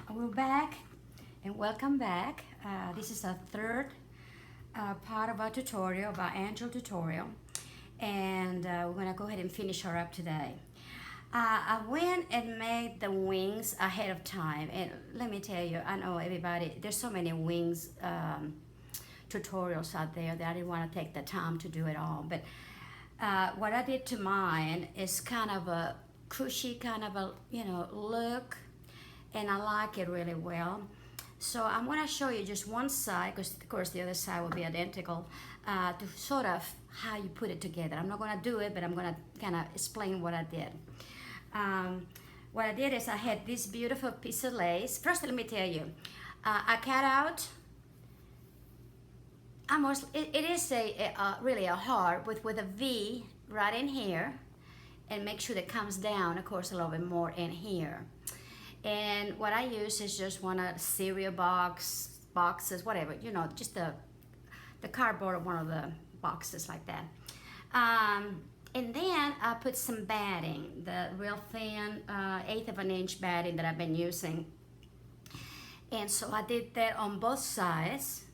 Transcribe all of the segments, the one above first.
we're back and welcome back. This is our third part of our tutorial, of our angel tutorial, and we're gonna go ahead and finish her up today. I went and made the wings ahead of time, and let me tell you, I know everybody, there's so many wings tutorials out there that I didn't want to take the time to do it all, but what I did to mine is kind of a cushy kind of a look, and I like it really well. So I'm going to show you just one side, because of course the other side will be identical, to sort of how you put it together. I'm not going to do it, but I'm going to kind of explain what I did. What I did is I had this beautiful piece of lace. First, let me tell you, I cut out almost, it is really a heart with a V right in here, and make sure that comes down, of course, a little bit more in here. And what I use is just one of cereal boxes, whatever, just the cardboard of one of the boxes like that. And then I put some batting, the real thin 1/8 of an inch batting that I've been using. And so I did that on both sides.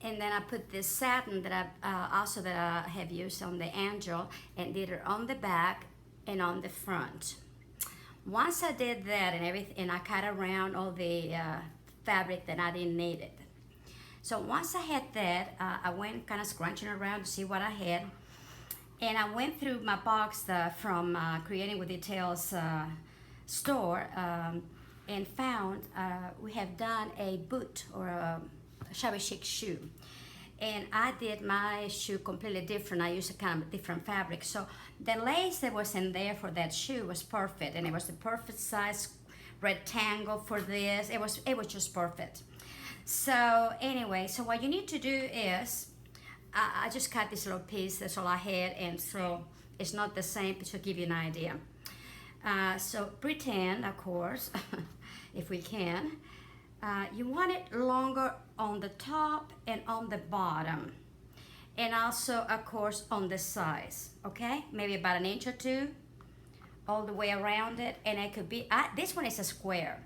And then I put this satin that I have used on the angel, and did it on the back and on the front. Once I did that and everything, and I cut around all the fabric that I didn't need it. So once I had that, I went kind of scrunching around to see what I had. And I went through my box from Creating with Details store and found we have done a boot or a shabby chic shoe. And I did my shoe completely different. I used a kind of different fabric. So the lace that was in there for that shoe was perfect, and it was the perfect size rectangle for this. It was just perfect. So anyway, so what you need to do is, I just cut this little piece. That's all I had, and so it's not the same, but to give you an idea. So pretend, of course, if we can, you want it longer on the top and on the bottom, and also of course on the sides, okay? Maybe about 1 inch or 2 all the way around it. And it could be, this one is a square,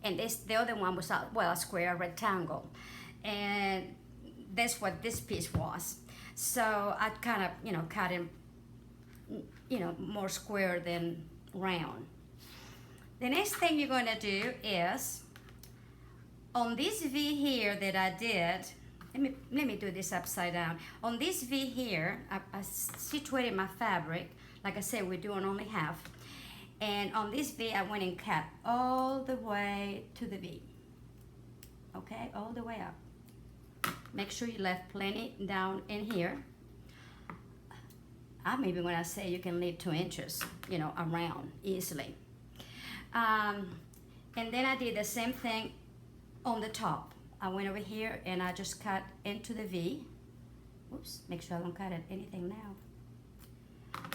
and the other one was a square, a rectangle, and that's what this piece was. So I kind of cut it more square than round. The next thing you're going to do is, on this V here that I did, let me do this upside down. On this V here, I situated my fabric. Like I said, we're doing only half. And on this V, I went and cut all the way to the V. Okay, all the way up. Make sure you left plenty down in here. Maybe when I say you can leave 2 inches, around easily. And then I did the same thing on the top. I went over here and I just cut into the V. Oops, make sure I don't cut anything now.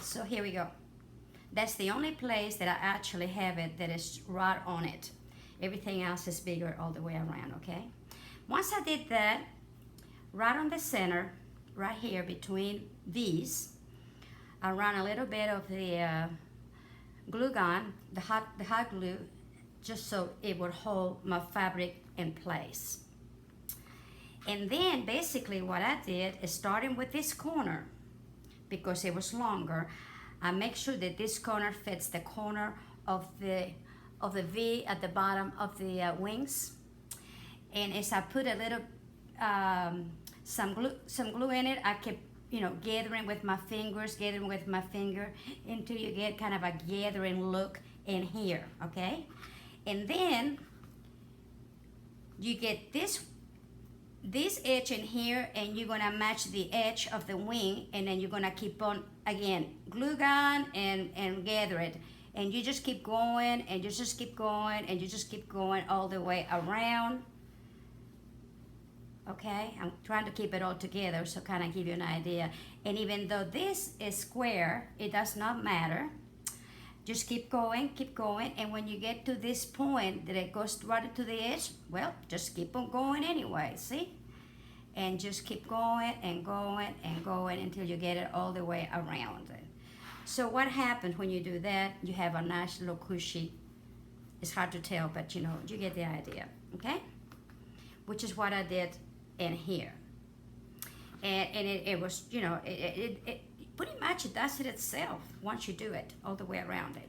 So here we go. That's the only place that I actually have it that is right on it. Everything else is bigger all the way around, okay? Once I did that, right on the center, right here between these, I ran a little bit of the glue gun, the hot glue, just so it would hold my fabric in place. And then basically what I did is, starting with this corner, because it was longer, I make sure that this corner fits the corner of the V at the bottom of the wings. And as I put a little some glue in it, I kept gathering with my finger until you get kind of a gathering look in here, okay? And then you get this edge in here, and you're gonna match the edge of the wing, and then you're gonna keep on, again, glue gun and gather it. And you just keep going, and you just keep going, and you just keep going all the way around. Okay, I'm trying to keep it all together, so kind of give you an idea. And even though this is square, it does not matter. Just keep going, and when you get to this point that it goes right to the edge, well, just keep on going anyway, see? And just keep going and going and going until you get it all the way around it. So what happens when you do that? You have a nice little cushy It's hard to tell, but you know, you get the idea, okay? Which is what I did in here. And it was, you know, it pretty much it does it itself once you do it all the way around it.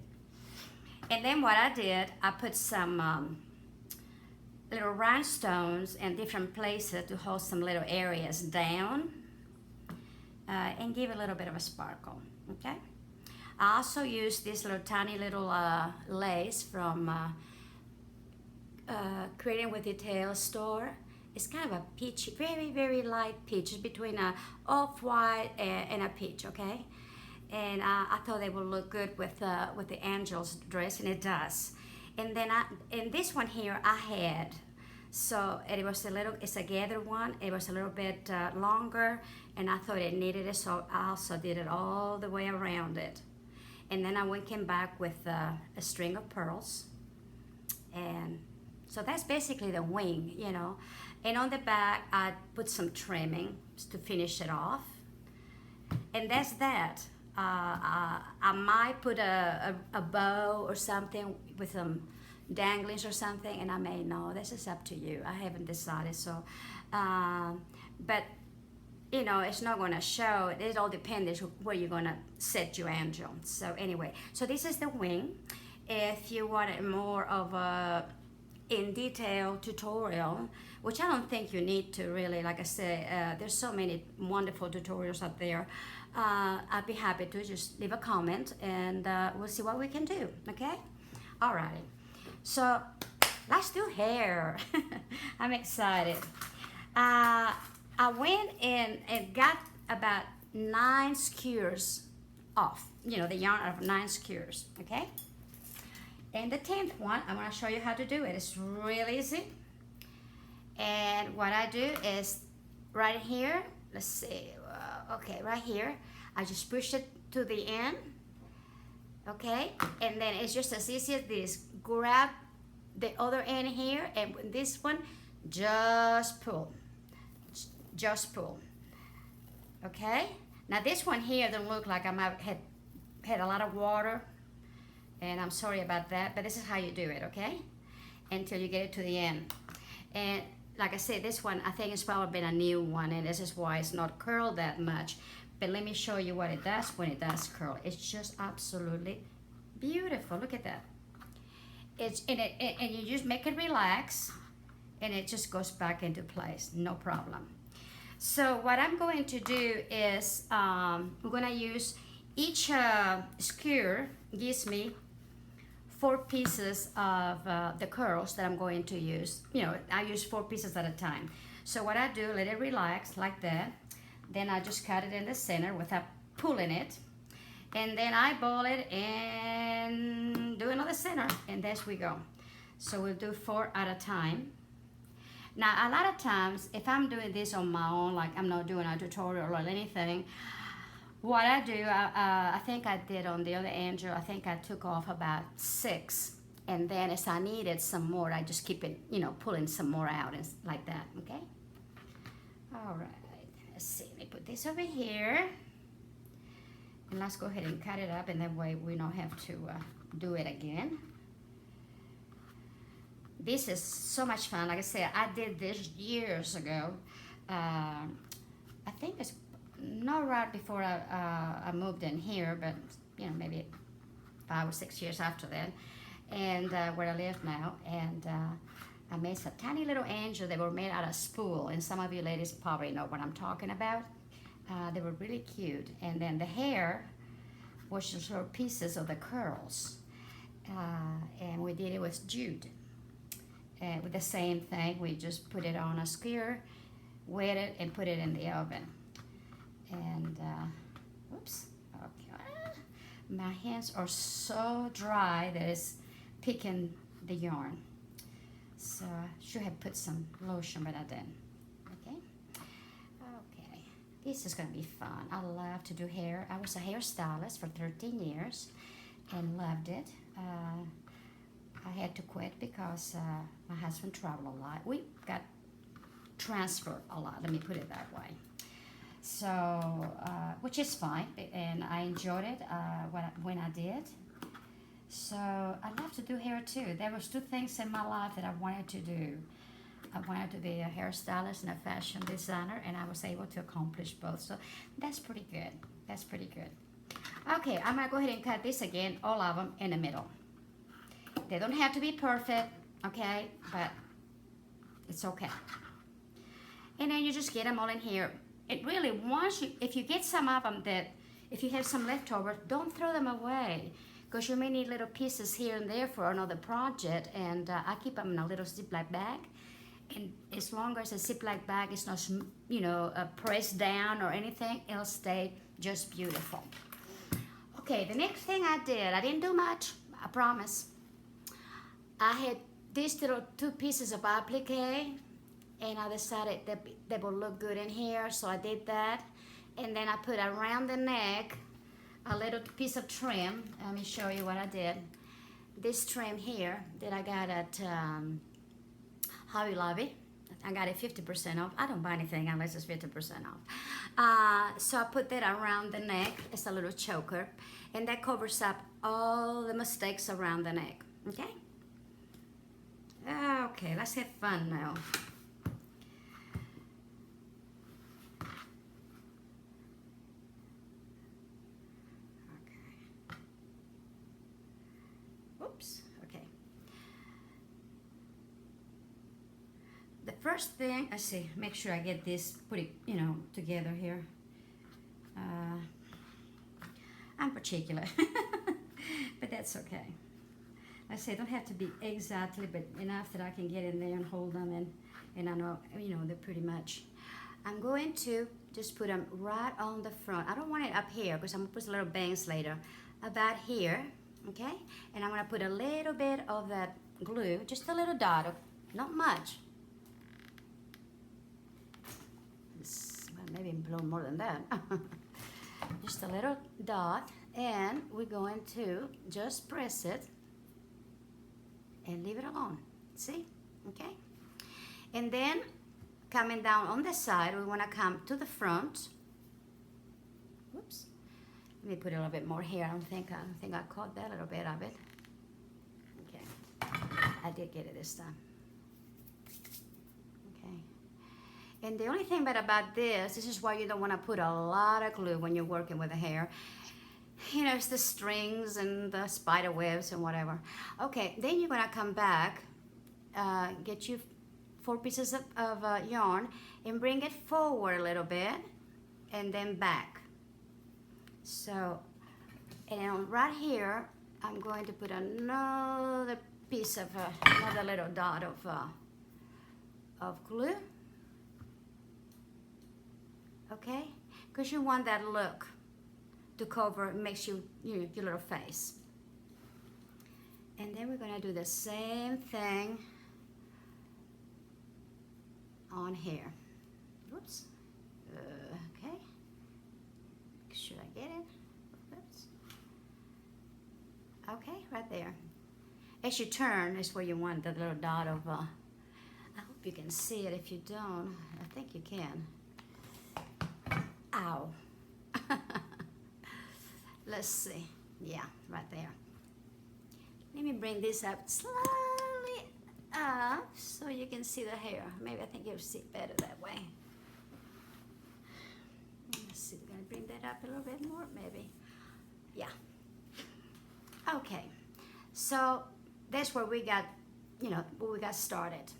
And then what I did, I put some little rhinestones in different places to hold some little areas down and give a little bit of a sparkle, okay? I also used this little tiny little lace from Creating with Detail store. It's kind of a peach, very, very light peach. It's between a off-white and a peach, okay? And I thought they would look good with the angel's dress, and it does. And then this one here I had, so it was it's a gathered one. It was a little bit longer, and I thought it needed it, so I also did it all the way around it. And then I came back with a string of pearls, and so that's basically the wing, you know. And on the back, I put some trimming to finish it off, and that's that. I might put a bow or something with some danglings or something, and I may know. This is up to you. I haven't decided. So, but you know, it's not going to show. It all depends where you're going to set your angel. So anyway, so this is the wing. If you want more of a in detail tutorial, which I don't think you need to really, like I said, there's so many wonderful tutorials out there. I'd be happy to just leave a comment, and we'll see what we can do, okay? Alrighty, so let's do hair. I'm excited. I went in and got about 9 skewers off, you know, the yarn of 9 skewers, okay? And the 10th one, I'm going to show you how to do it. It's really easy. And what I do is right here, let's see, okay, right here, I just push it to the end, okay? And then it's just as easy as this. Grab the other end here, and with this one, just pull. Just pull, okay? Now this one here doesn't look like I might have had a lot of water, and I'm sorry about that, but this is how you do it, okay? Until you get it to the end. And like I said, this one, I think it's probably been a new one, and this is why it's not curled that much. But let me show you what it does when it does curl. It's just absolutely beautiful. Look at that. And you just make it relax, and it just goes back into place, no problem. So what I'm going to do is, I'm going to use each skewer gives me 4 pieces of the curls that I'm going to use. You know, I use 4 pieces at a time. So what I do, let it relax like that. Then I just cut it in the center without pulling it. And then I ball it and do another center, and there we go. So we'll do 4 at a time. Now, a lot of times, if I'm doing this on my own, like I'm not doing a tutorial or anything, what I do, I think I did on the other angel, I think I took off about 6. And then as I needed some more, I just keep it, you know, pulling some more out and like that, okay? All right, let's see, let me put this over here. And let's go ahead and cut it up, and that way we don't have to do it again. This is so much fun. Like I said, I did this years ago. I think it's not right before I moved in here, but you know, maybe 5 or 6 years after that, and where I live now. And I made some tiny little angels. They were made out of spool, and some of you ladies probably know what I'm talking about. They were really cute. And then the hair was just little pieces of the curls, and we did it with jute. And with the same thing, we just put it on a skewer, wet it, and put it in the oven. And, whoops, okay. My hands are so dry that it's picking the yarn. So I should have put some lotion, but I didn't, okay? Okay, this is gonna be fun. I love to do hair. I was a hairstylist for 13 years and loved it. I had to quit because my husband traveled a lot. We got transferred a lot, let me put it that way. So, which is fine, and I enjoyed it when I did. So I love to do hair too. There was two things in my life that I wanted to do. I wanted to be a hairstylist and a fashion designer, and I was able to accomplish both. So that's pretty good. That's pretty good. Okay, I'm gonna go ahead and cut this again, all of them in the middle. They don't have to be perfect, okay, but it's okay. And then you just get them all in here. It really, if you get some of them if you have some leftover, don't throw them away, because you may need little pieces here and there for another project. And I keep them in a little Ziploc bag. And as long as the Ziploc bag is not, pressed down or anything, it'll stay just beautiful. Okay, the next thing I didn't do much, I promise. I had these little two pieces of applique, and I decided that they would look good in here, so I did that. And then I put around the neck a little piece of trim. Let me show you what I did. This trim here that I got at Hobby Lobby. I got it 50% off. I don't buy anything unless it's 50% off. So I put that around the neck. It's a little choker, and that covers up all the mistakes around the neck. Okay? Okay, let's have fun now. Okay. The first thing, I see, make sure I get this, put it, together here. I'm particular, but that's okay. I say, don't have to be exactly, but enough that I can get in there and hold them, and I know, they're pretty much. I'm going to just put them right on the front. I don't want it up here, because I'm going to put a little bangs later. About here. Okay, and I'm going to put a little bit of that glue, just a little dot, not much. Well, maybe a little more than that. Just a little dot, and we're going to just press it and leave it alone. See? Okay? And then coming down on the side, we want to come to the front. Whoops. Let me put a little bit more here. I think I caught that little bit of it. Okay, I did get it this time. Okay, and the only thing bad about this is why you don't want to put a lot of glue when you're working with the hair. It's the strings and the spider webs and whatever. Okay, then you're gonna come back, get you 4 pieces of yarn and bring it forward a little bit, and then back. So, and right here, I'm going to put another piece of, another little dot of glue. Okay? Because you want that look to cover, it makes your little face. And then we're going to do the same thing on here. Whoops. Okay. Should I get it? Oops. Okay, right there. As you turn is where you want the little dot of, I hope you can see it. If you don't, I think you can. Ow. Let's see. Yeah, right there. Let me bring this up slightly up so you can see the hair. Maybe I think you'll see it better that way. Let's see, we're gonna bring that up a little bit more, maybe. Yeah. Okay, so that's where we got, where we got started.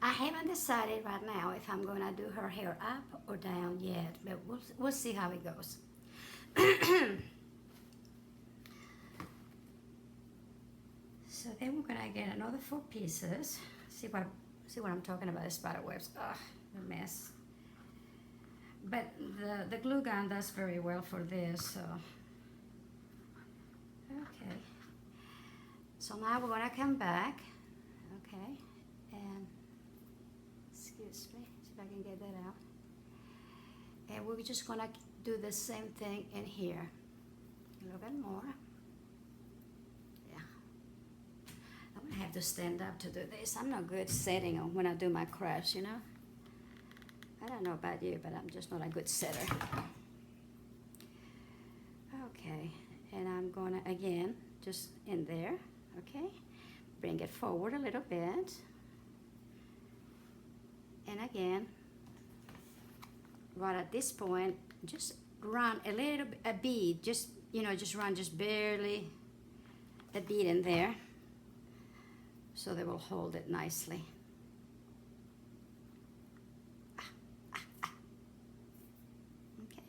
I haven't decided right now if I'm gonna do her hair up or down yet, but we'll see how it goes. So then we're gonna get another 4 pieces. See what I'm talking about, the spider webs. Ugh, a mess. But the glue gun does very well for this, so. Okay. So now we're gonna come back, okay, and excuse me, see if I can get that out. And we're just gonna do the same thing in here. A little bit more. Yeah. I'm gonna have to stand up to do this. I'm not good setting when I do my crafts, I don't know about you, but I'm just not a good setter. Okay, And I'm gonna, again, just in there, okay? Bring it forward a little bit. And again, right at this point, just run a little bit, a bead, just, you know, just run just barely a bead in there so they will hold it nicely. Okay,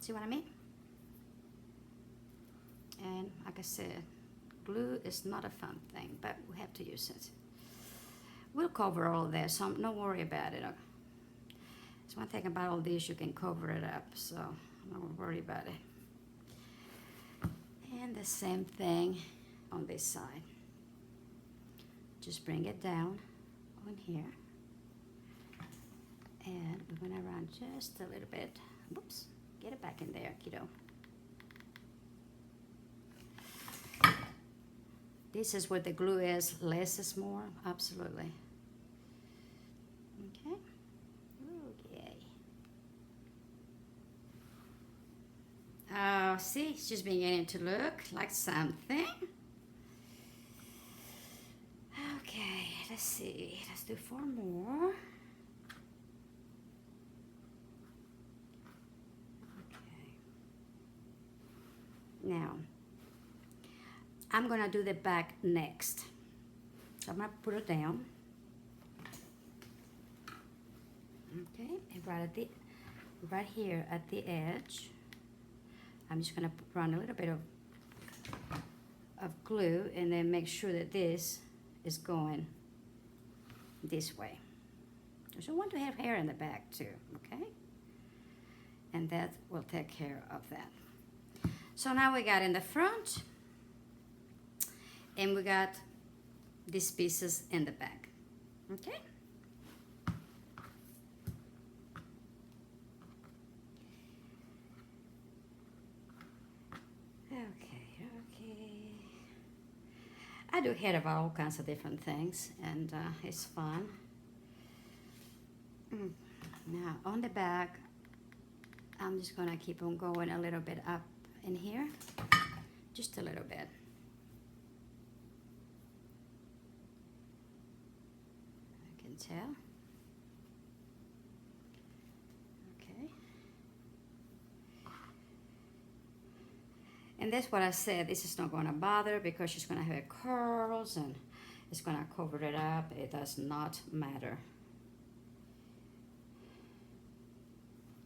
see what I mean? And like I said, glue is not a fun thing, but we have to use it. We'll cover all of this, so don't worry about it. There's one thing about all this, you can cover it up, so don't worry about it. And the same thing on this side. Just bring it down on here. And we're gonna run just a little bit. Whoops, get it back in there, kiddo. This is where the glue is, less is more, absolutely. Okay, okay. Oh, see, it's just beginning to look like something. Okay, let's see, let's do 4 more. Okay. Now, I'm gonna do the back next. So I'm gonna put it down. Okay, and right here at the edge, I'm just gonna run a little bit of glue and then make sure that this is going this way. So I want to have hair in the back too, okay? And that will take care of that. So now we got in the front, and we got these pieces in the back, okay? Okay. I do hair of all kinds of different things, and it's fun. Now on the back, I'm just gonna keep on going a little bit up in here, just a little bit. Tell. Okay. And that's what I said, this is not going to bother because she's going to have curls and it's going to cover it up. It does not matter.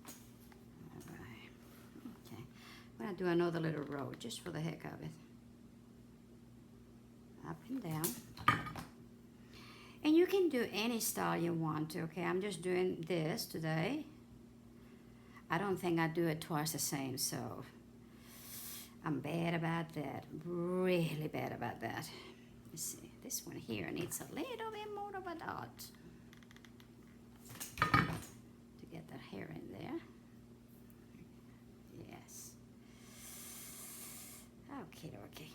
All right. Okay. I'm going to do another little row just for the heck of it. Up and down. And you can do any style you want to, okay? I'm just doing this today. I don't think I do it twice the same, so I'm bad about that, really bad about that. Let's see, this one here needs a little bit more of a dot to get that hair in there. Yes. Okay, okay.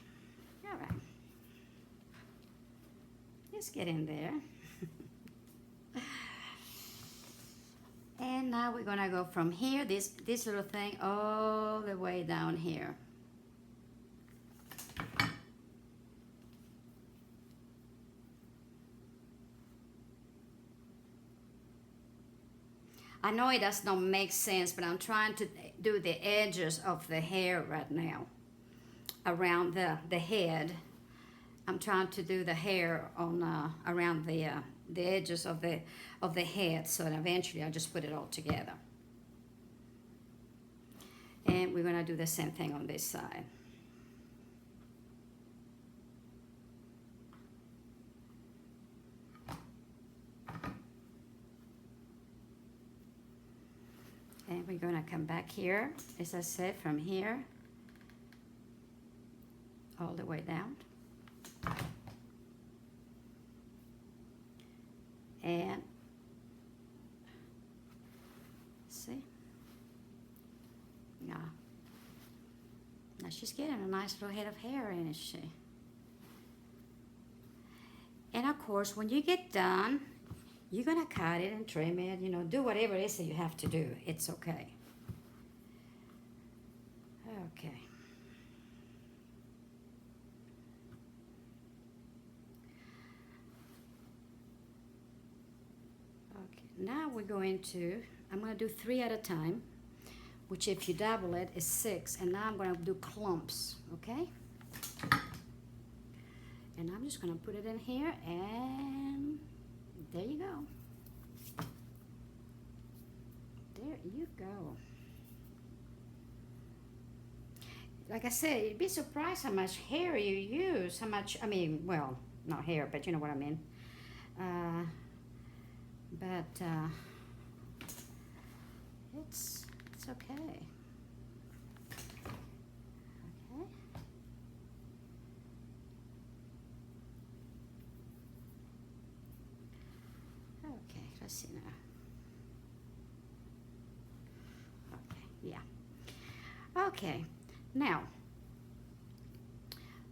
All right. Let's get in there. And now we're gonna go from here, this little thing, all the way down here. I know it does not make sense, but I'm trying to do the edges of the hair right now, around the head. I'm trying to do the hair on around the edges of the head, so that eventually I'll just put it all together. And we're gonna do the same thing on this side. And we're gonna come back here, as I said, from here all the way down. And see, yeah. Now she's getting a nice little head of hair, ain't she? And of course, when you get done, you're gonna cut it and trim it, you know, do whatever it is that you have to do. It's okay. Okay. Now we're going to, I'm going to do 3 at a time, which if you double it is 6, and now I'm going to do clumps, okay? And I'm just going to put it in here, and there you go. There you go. Like I said, you'd be surprised how much hair you use, how much, I mean, well, not hair, but you know what I mean. It's okay. Okay. Okay, let's see now. Okay, yeah. Okay, now,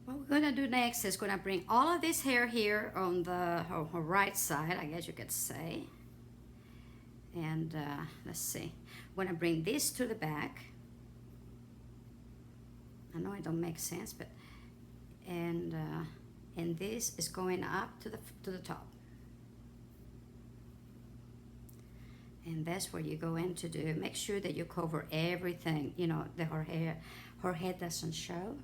what we're gonna do next is gonna bring all of this hair here on the right side, I guess you could say. And let's see, I'm gonna bring this to the back. I know it don't make sense, but and this is going up to the top. And that's where you go in to do. Make sure that you cover everything. You know, that her head doesn't show.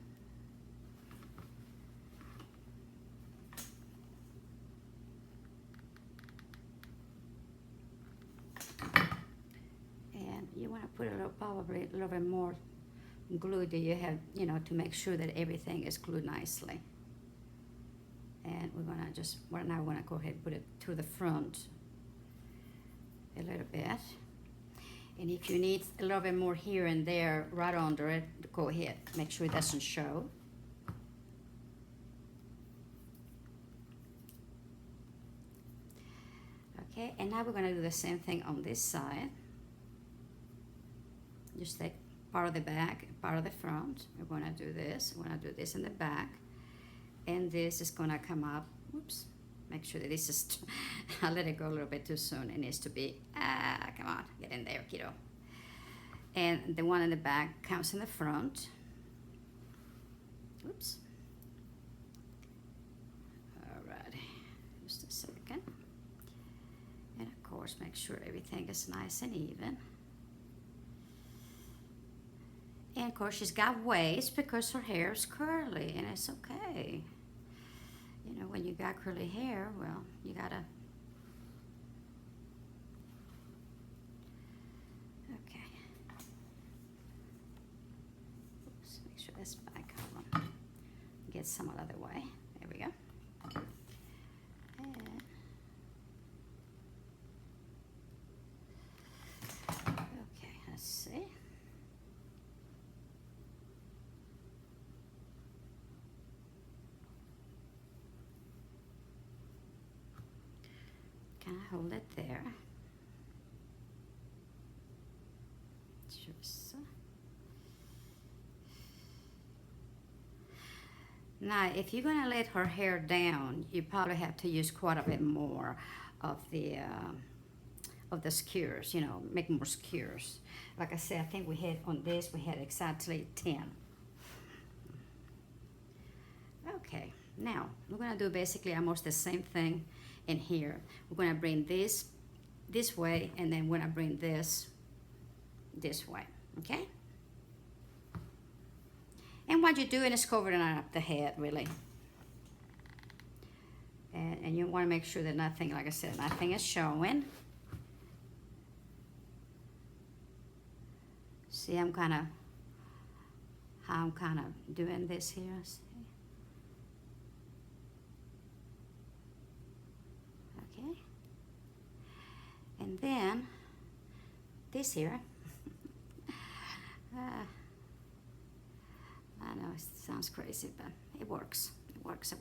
And you want to put probably a little bit more glue that you have, you know, to make sure that everything is glued nicely. And we're gonna just, well, now we're gonna go ahead and put it to the front a little bit. And if you need a little bit more here and there right under it, go ahead, make sure it doesn't show. Okay, and now we're gonna do the same thing on this side. Just take part of the back, part of the front. We're gonna do this, we're gonna do this in the back. And this is gonna come up, whoops. Make sure that this is, I let it go a little bit too soon. It needs to be, come on, get in there, kiddo. And the one in the back comes in the front. Oops. All right, just a second. And of course, make sure everything is nice and even. And of course, she's got waves because her hair is curly, and it's okay. You know, when you got curly hair, well, you gotta. Okay. Oops, make sure that's back. Hold on. Get some other way. There we go. And okay, let's see. Can I hold it there? Just. Now, if you're gonna let her hair down, you probably have to use quite a bit more of the skewers. You know, make more skewers. Like I said, I think we had on this we had exactly 10. Okay, now we're gonna do basically almost the same thing in here. We're gonna bring this way, and then we're gonna bring this way, okay? And what you're doing is covering up the head, really. And you wanna make sure that nothing, like I said, nothing is showing. See, how I'm kind of doing this here, see? And then this here, I know it sounds crazy, but it works. It works.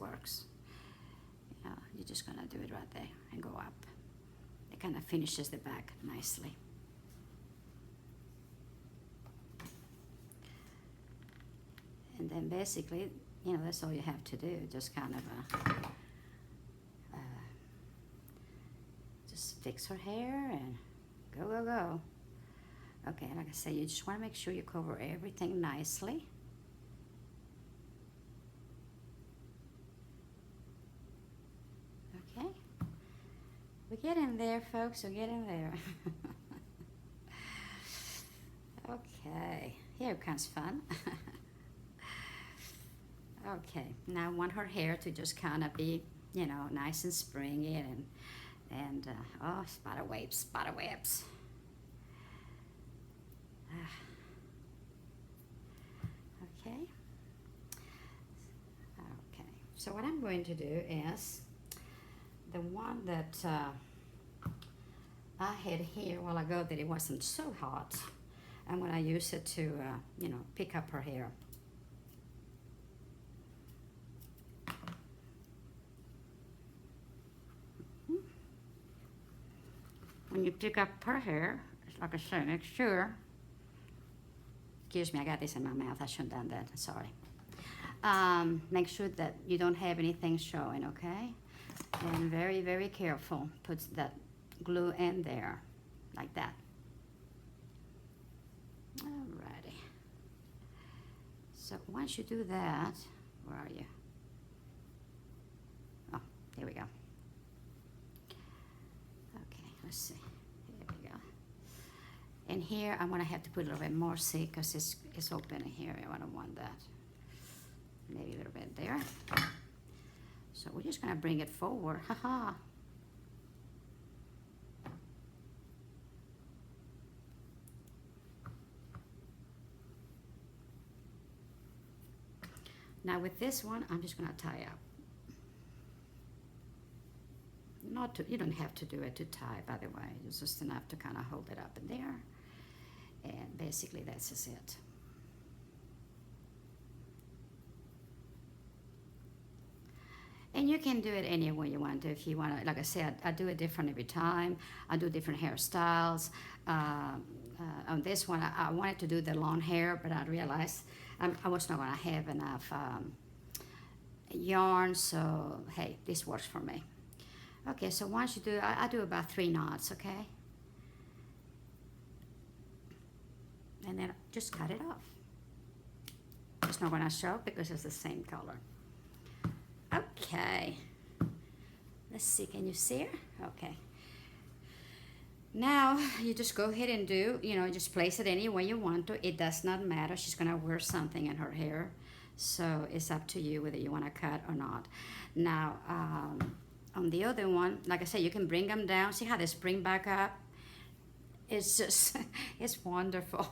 You know, you're just gonna do it right there and go up. It kind of finishes the back nicely. And then basically, you know, that's all you have to do. Just kind of fix her hair and go. Okay, like I say, you just want to make sure you cover everything nicely. Okay, we getting there, folks. We're getting there. Okay, here comes fun. Okay, now I want her hair to just kind of be, you know, nice and springy and oh, spider webs, spider webs. Okay. Okay. So what I'm going to do is the one that I had here a while ago that it wasn't so hot. I'm going to use it to, you know, pick up her hair. When you pick up her hair, like I said, make sure, excuse me, I got this in my mouth, I shouldn't have done that, sorry. Make sure that you don't have anything showing, okay? And very, very careful, put that glue in there, like that. Alrighty. So once you do that, where are you? Oh, here we go. Okay, let's see. Here we go. And here I'm gonna have to put a little bit more, see, because it's open in here. I don't want that. Maybe a little bit there. So we're just gonna bring it forward. Haha. Now with this one, I'm just gonna tie up. Not to, you don't have to do it to tie, by the way. It's just enough to kind of hold it up in there. And basically that's just it. And you can do it any way you want to. If you want to, like I said, I do it different every time. I do different hairstyles. On this one, I wanted to do the long hair, but I realized I was not going to have enough yarn, so hey, this works for me. Okay, so once you do, I do about 3 knots, okay? And then just cut it off. It's not going to show because it's the same color. Okay. Let's see, can you see her? Okay. Now, you just go ahead and do, you know, just place it any way you want to. It does not matter. She's going to wear something in her hair. So it's up to you whether you want to cut or not. Now, on the other one, like I said, you can bring them down. See how they spring back up? It's just, it's wonderful.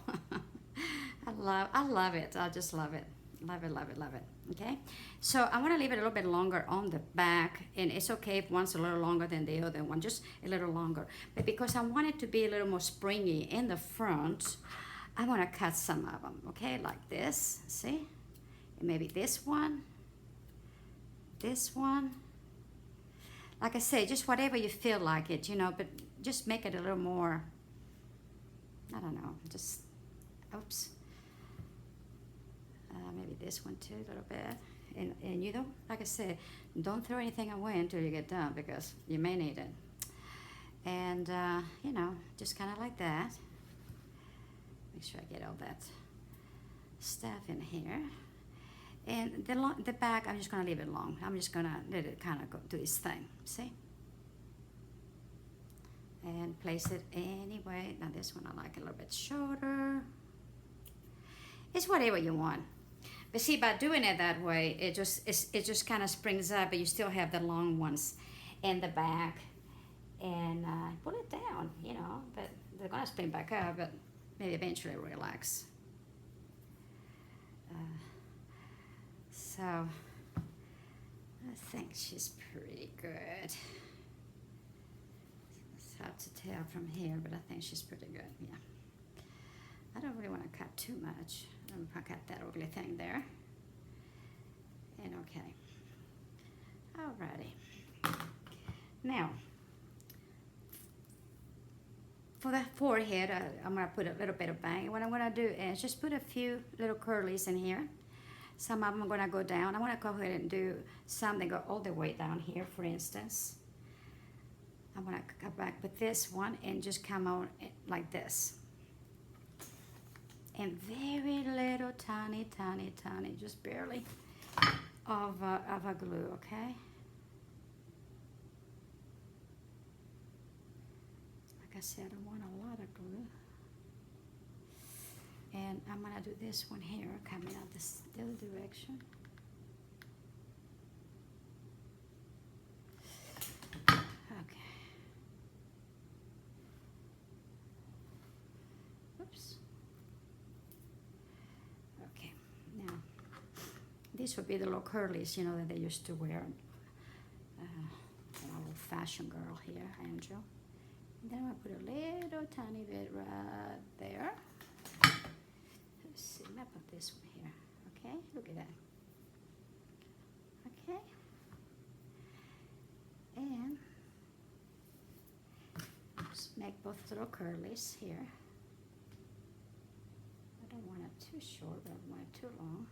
I love it. I just love it. Love it, love it, love it. Okay, so I want to leave it a little bit longer on the back, and it's okay if one's a little longer than the other one, just a little longer. But because I want it to be a little more springy in the front, I want to cut some of them, okay, like this, see? And maybe this one. Like I say, just whatever you feel like it, you know, but just make it a little more, I don't know, just, oops. Maybe this one too, a little bit. And you know, like I said, don't throw anything away until you get done because you may need it. And, you know, just kind of like that. Make sure I get all that stuff in here. And the back, I'm just going to leave it long. I'm just going to let it kind of go do its thing, see? And place it anyway. Now this one I like a little bit shorter. It's whatever you want. But see, by doing it that way, it just kind of springs up, but you still have the long ones in the back. And pull it down, you know, but they're going to spring back up, but maybe eventually relax. So, I think she's pretty good. It's hard to tell from here, but I think she's pretty good, yeah. I don't really want to cut too much. I'll cut that ugly thing there. And okay. Alrighty. Now, for the forehead, I'm going to put a little bit of bang. What I'm going to do is just put a few little curlies in here. Some of them are going to go down. I want to go ahead and do some that go all the way down here, for instance. I'm going to come back with this one and just come out like this. And very little, tiny, just barely of a glue, okay? I said, I don't want a lot of glue. And I'm gonna do this one here, coming out this the other direction. Okay. Oops. Okay, now these would be the little curlies, you know, that they used to wear. An old-fashioned girl here, Angel. And then I'm gonna put a little tiny bit right there. Let's see, I'm gonna put this one here. Okay, look at that. Okay. And just make both little curlies here. I don't want it too short, but I don't want it too long.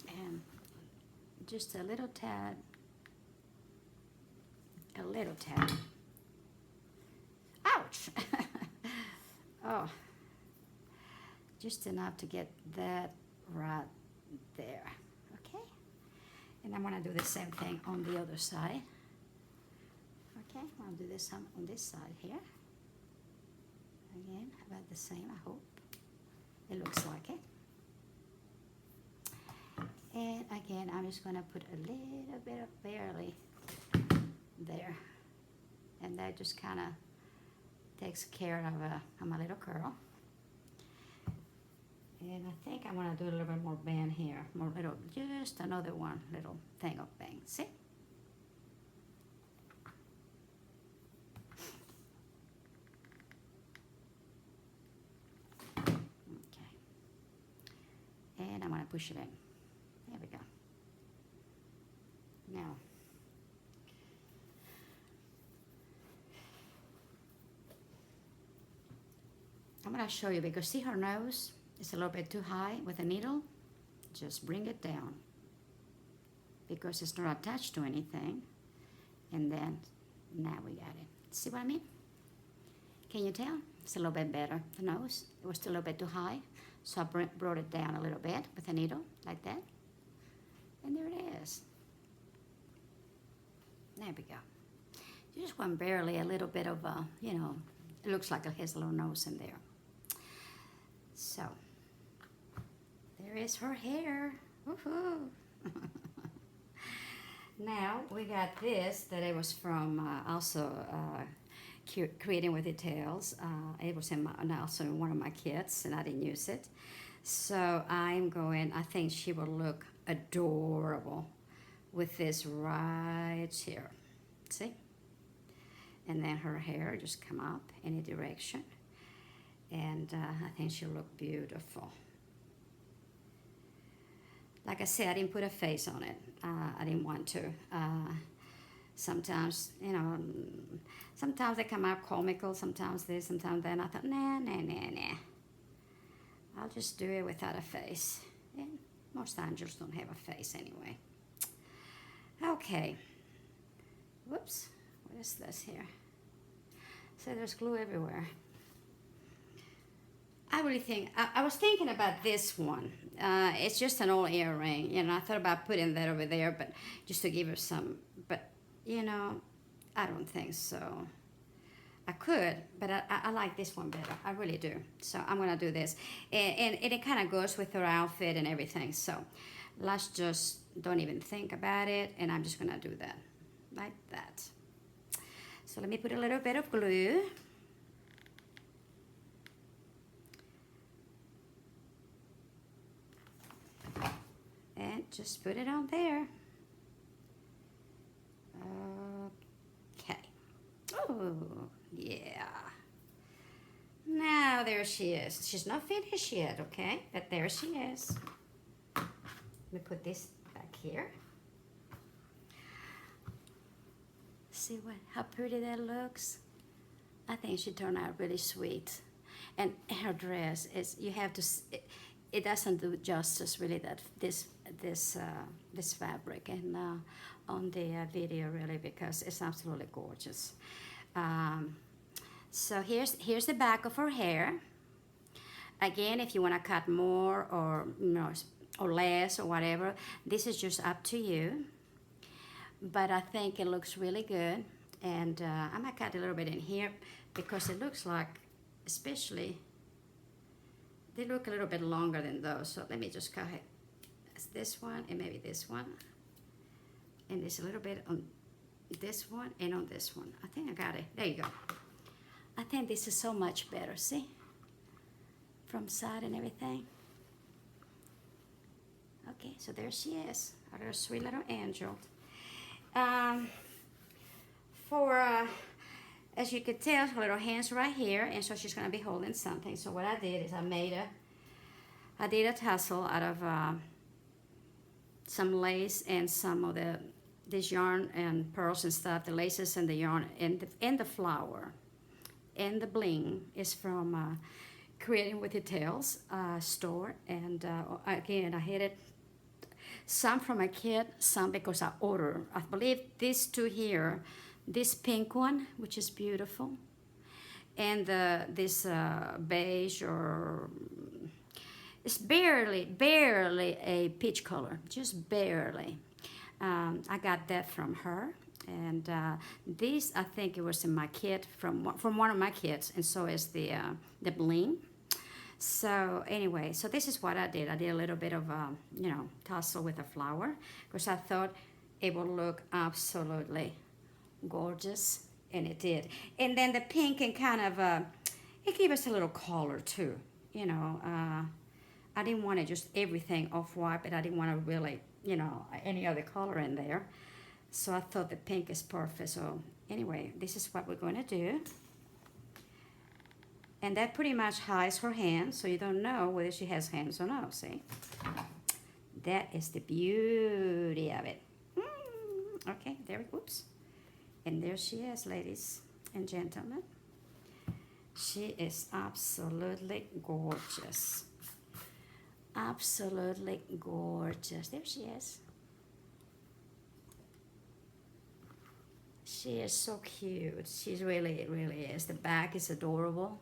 And just a little tad. A little tad. Ouch! Oh, just enough to get that right there. Okay, and I'm gonna do the same thing on the other side. Okay, I'm gonna do this on this side here. Again, about the same, I hope. It looks like it. And again, I'm just gonna put a little bit of barely there, and that just kind of takes care of my little curl. And I think I want to do a little bit more band here, more little, just another one little thing of bang. See? Okay. And I'm going to push it in. There we go. Now, I'm going to show you, because see her nose is a little bit too high with a needle. Just bring it down, because it's not attached to anything. And then now we got it. See what I mean? Can you tell? It's a little bit better. The nose, it was still a little bit too high, so I brought it down a little bit with a needle like that. And there it is. There we go. Just want barely a little bit of you know, it looks like it has a little nose in there. So, there is her hair. Woohoo! Now, we got this, that it was from also Creating with Details. It was also in one of my kits, and I didn't use it. So, I think she will look adorable with this right here. See? And then her hair just come up in a direction. And I think she'll look beautiful. Like I said, I didn't put a face on it. I didn't want to. Sometimes, you know, sometimes they come out comical, sometimes this, sometimes that. And I thought, nah. I'll just do it without a face. And most angels don't have a face anyway. Okay. Whoops. What is this here? So there's glue everywhere. I really think, I was thinking about this one. It's just an old earring. You know, I thought about putting that over there, but just to give her some, but, you know, I don't think so. I could, but I like this one better. I really do. So I'm going to do this. And it kind of goes with her outfit and everything. So let's just don't even think about it. And I'm just going to do that like that. So let me put a little bit of glue. And just put it on there. Okay. Oh, yeah. Now there she is. She's not finished yet, okay? But there she is. Let me put this back here. See how pretty that looks? I think she turned out really sweet. And her dress is, you have to, it doesn't do justice really, that this fabric, and on the video really, because it's absolutely gorgeous. So here's the back of her hair. Again, if you want to cut more or, you know, or less or whatever, this is just up to you. But I think it looks really good. And I might cut a little bit in here because it looks like, especially, they look a little bit longer than those. So let me just cut it. It's this one and maybe this one. And there's a little bit on this one and on this one. I think I got it. There you go. I think this is so much better, see? From side and everything. Okay, so there she is, our little sweet little angel. As you can tell, her little hands right here, and so she's gonna be holding something. So what I did is I did a tassel out of some lace and some of this yarn and pearls and stuff. The laces and the yarn and the flower and the bling is from Creating with Details store. And again, I had it some from a kit, some because I ordered. I believe these two here, this pink one, which is beautiful, and this beige, or it's barely a peach color, just barely. I got that from her, and this, I think it was in my kit from one of my kits, and so is the bling. So anyway, so this is what I did. I did a little bit of tassel with a flower because I thought it would look absolutely gorgeous, and it did. And then the pink and kind of it gave us a little color too, you know. I didn't want it just everything off-white, but I didn't want to really, you know, any other color in there. So I thought the pink is perfect. So anyway, this is what we're going to do. And that pretty much hides her hands, so you don't know whether she has hands or not, see? That is the beauty of it. Okay, there, whoops. And there she is, ladies and gentlemen. She is absolutely gorgeous. Absolutely gorgeous. There she is. She is so cute. She really, really is. The back is adorable.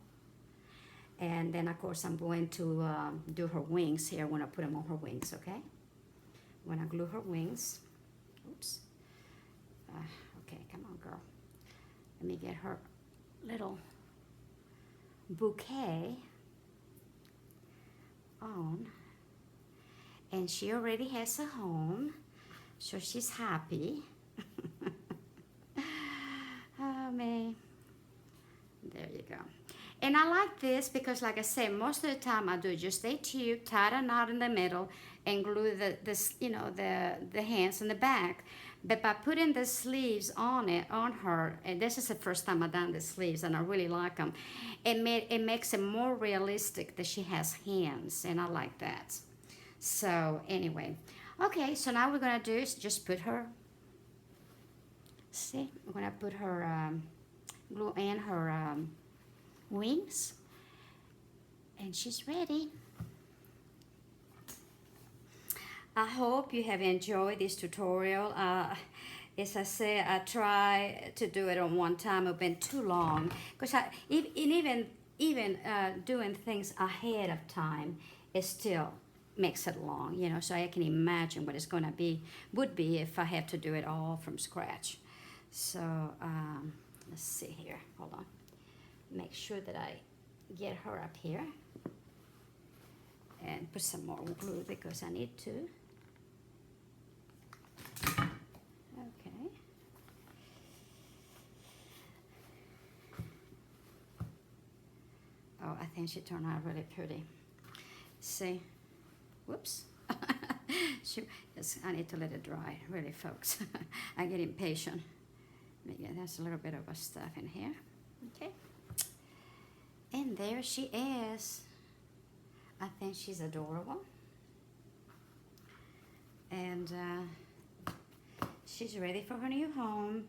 And then, of course, I'm going to do her wings here when I put them on her wings, okay? When I glue her wings. Oops. Okay, come on, girl. Let me get her little bouquet on. And she already has a home, so she's happy. Oh, man. There you go. And I like this because, like I said, most of the time I do just a tube, tie a knot in the middle, and glue the hands and the back. But by putting the sleeves on her, and this is the first time I've done the sleeves, and I really like them, it makes it more realistic that she has hands, and I like that. So anyway, okay, so now we're gonna do is just put her, see, I'm gonna put her, glue in her wings, and she's ready. I hope you have enjoyed this tutorial. As I said, I try to do it on one time. It's been too long because even doing things ahead of time, it still makes it long, you know. So I can imagine what it's gonna would be if I have to do it all from scratch. So let's see here. Hold on. Make sure that I get her up here and put some more glue because I need to. Okay. Oh, I think she turned out really pretty. See? Whoops. Yes, I need to let it dry, really, folks. I get impatient. Yeah, there's a little bit of stuff in here. Okay. And there she is. I think she's adorable. And she's ready for her new home.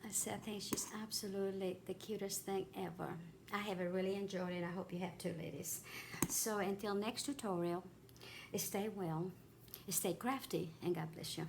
I think she's absolutely the cutest thing ever. I have really enjoyed it. I hope you have too, ladies. So until next tutorial, stay well, stay crafty, and God bless you.